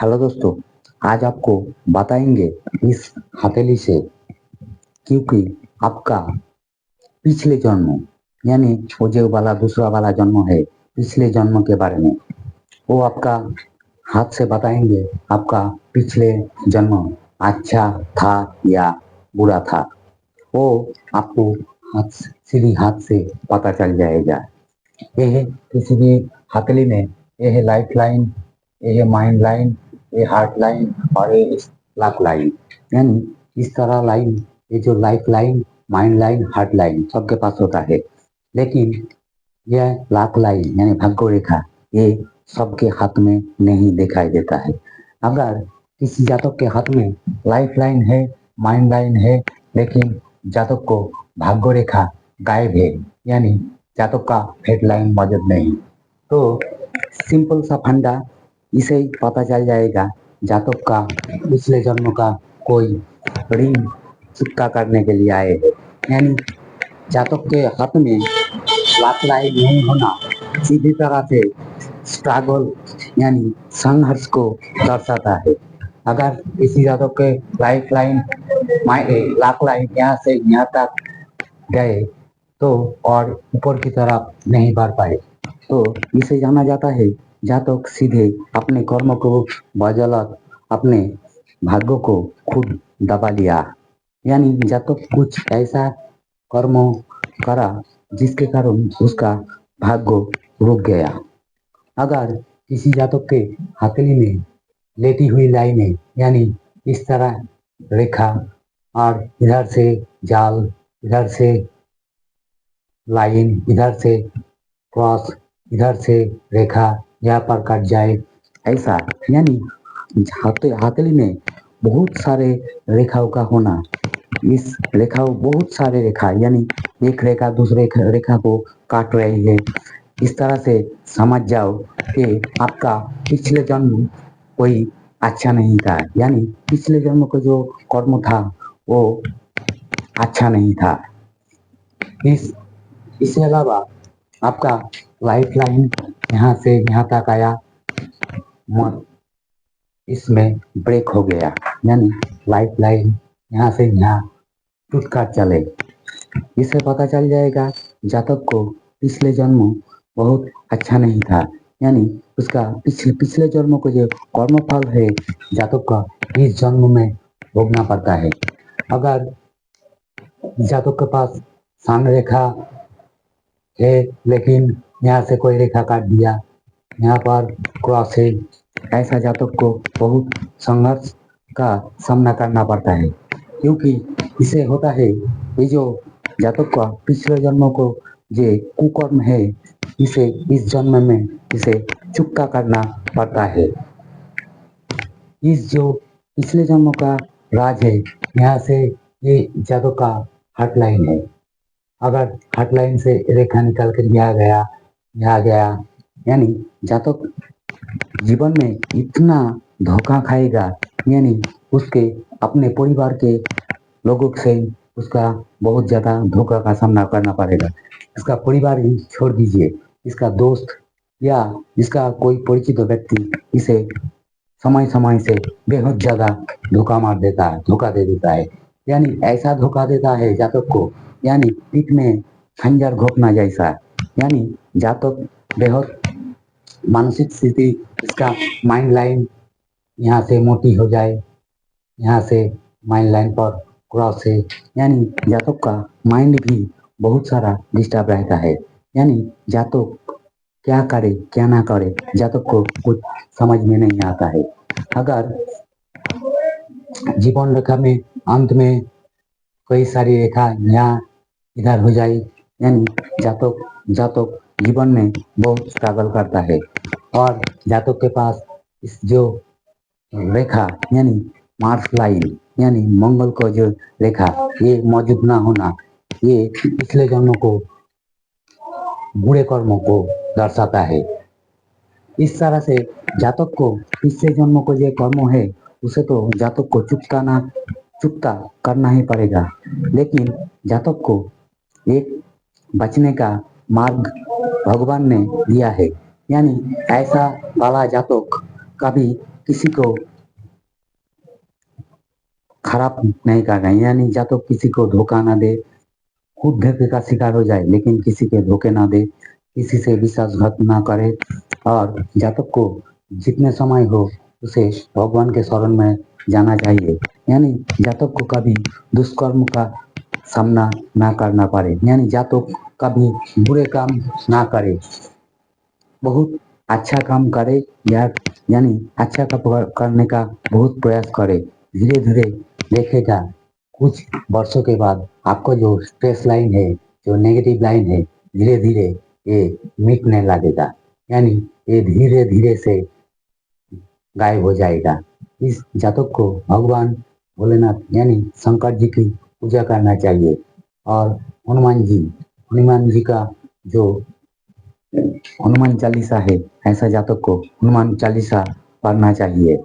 Hello दोस्तों। आज आपको बताएंगे इस हथेली से, क्योंकि आपका पिछले जन्म यानी वो जो वाला दूसरा वाला जन्म है, पिछले जन्म के बारे में वो आपका हाथ से बताएंगे। आपका पिछले जन्म अच्छा था या बुरा था, वो आपको सीधी हाथ से पता चल जाएगा। ये है किसी भी हथेली में, ये है लाइफ लाइन, ये है माइंड लाइन, ये हार्ट लाइन और ये लाख लाइन। यानी इस तरह लाइन, ये जो life line, mind line, heart line सबके पास होता है। लेकिन यह लाख लाइन यानी भाग्य रेखा, ये सबके हाथ में नहीं दिखाई देता है। अगर किसी जातक के हाथ में लाइफ लाइन है, माइंड लाइन है, लेकिन जातक को भाग्य रेखा गायब है, यानी जातक का हेड लाइन मौजूद नहीं, तो सिंपल सा फंडा, इसे ही पता चल जाएगा जातक का पिछले जन्म का कोई ऋण चुकता करने के लिए आए हैं। यानी जातक के हाथ में लाख लाइन नहीं होना सीधी तरह से स्ट्रगल यानी संघर्ष को दर्शाता है। अगर किसी जातक के लाइफ लाइन लाख लाइन यहाँ से यहाँ तक गए तो और ऊपर की तरफ नहीं बढ़ पाए, तो इसे जाना जाता है जातक सीधे अपने कर्म को बदौलत अपने भाग्य को खुद दबा लिया। यानी जातक कुछ ऐसा कर्म करा जिसके कारण उसका भाग्य रुक गया। अगर किसी जातक के हथेली में लेटी हुई लाइनें यानी इस तरह रेखा और इधर से जाल, इधर से लाइन, इधर से क्रॉस, इधर से रेखा यहाँ पर कट जाए, ऐसा यानी हथेली में बहुत सारे रेखाओं का होना, इस रेखाओं बहुत सारे रेखा यानी एक रेखा दूसरे रेखा को काट रही है, इस तरह से समझ जाओ कि आपका पिछले जन्म कोई अच्छा नहीं था। यानी पिछले जन्म को जो कर्म था वो अच्छा नहीं था। इसके अलावा आपका लाइफ लाइन यहाँ से यहाँ तक आया, इसमें ब्रेक हो गया, यानी लाइफ लाइन यहाँ से यहाँ टूट कर चले। इससे पता चल जाएगा जातक को पिछले जन्म बहुत अच्छा नहीं था। यानी उसका पिछले पिछले जन्म को जो कर्मफल है जातक का इस जन्म में भोगना पड़ता है। अगर जातक के पास सान रेखा है, लेकिन यहाँ से कोई रेखा काट दिया, यहाँ पर क्रॉस है, ऐसा जातक को बहुत संघर्ष का सामना करना पड़ता है। क्योंकि इसे होता है ये जो जातक का पिछले जन्मों को जो कुकर्म है, इसे इस जन्म में इसे चुकता करना पड़ता है। इस जो पिछले जन्म का राज है, यहाँ से ये जातक का हार्ट लाइन है। अगर हार्ट लाइन से रेखा निकाल कर यहाँ गया, यहाँ गया, यानी जातक जीवन में इतना धोखा खाएगा, यानी उसके अपने परिवार के लोगों से उसका बहुत ज़्यादा धोखा का सामना करना पड़ेगा। इसका परिवार ही छोड़ दीजिए, इसका दोस्त या इसका कोई परिचित व्यक्ति इसे समय समय से बेहद ज़्यादा धोखा मार देता है, धोखा दे देता है। यानी ऐसा धोखा देता है जातक को, यानी पीठ में खंजर घोंपना जैसा। यानी जातक बेहद मानसिक स्थिति, इसका माइंड लाइन यहाँ से मोटी हो जाए, यहाँ से माइंड लाइन पर क्रॉस है, यानी जातक का माइंड भी बहुत सारा डिस्टर्ब रहता है। यानी जातक क्या करे क्या ना करे, जातक को कुछ समझ में नहीं आता है। अगर जीवन रेखा में अंत में कई सारी रेखा यहाँ इधर हो जाए, यानी जातक जातक जीवन में बहुत स्ट्रगल करता है। और जातक के पास इस जो रेखा यानी मार्स लाइन यानी मंगल को जो रेखा ये मौजूद ना होना, ये पिछले जन्मों को बुरे कर्मों को दर्शाता है। इस तरह से जातक को पिछले जन्मों को जो कर्म है उसे तो जातक को चुकता करना ही पड़ेगा। लेकिन जातक को एक बचने का मार्ग भगवान ने दिया है। यानी ऐसा वाला जातक कभी किसी को खराब नहीं करना है, यानी जातक किसी को धोखा ना दे, खुद धोखे का शिकार हो जाए लेकिन किसी के धोखे ना दे, किसी से विश्वासघात ना करे। और जातक को जितने समय हो उसे भगवान के शरण में जाना चाहिए, यानी जातक को कभी दुष्कर्म का सामना ना करना पड़े, यानी जातक कभी बुरे काम ना करे, बहुत अच्छा काम करे, या यानी अच्छा करने का बहुत प्रयास करे। धीरे धीरे देखेगा कुछ वर्षों के बाद आपको जो स्ट्रेस लाइन है, जो नेगेटिव लाइन है, धीरे धीरे ये मिटने लगेगा, यानी ये धीरे धीरे से गायब हो जाएगा। इस जातक को भगवान भोलेनाथ यानी शंकर जी की पूजा करना चाहिए। और हनुमान जी का जो हनुमान चालीसा है, ऐसा जातक को हनुमान चालीसा पढ़ना चाहिए।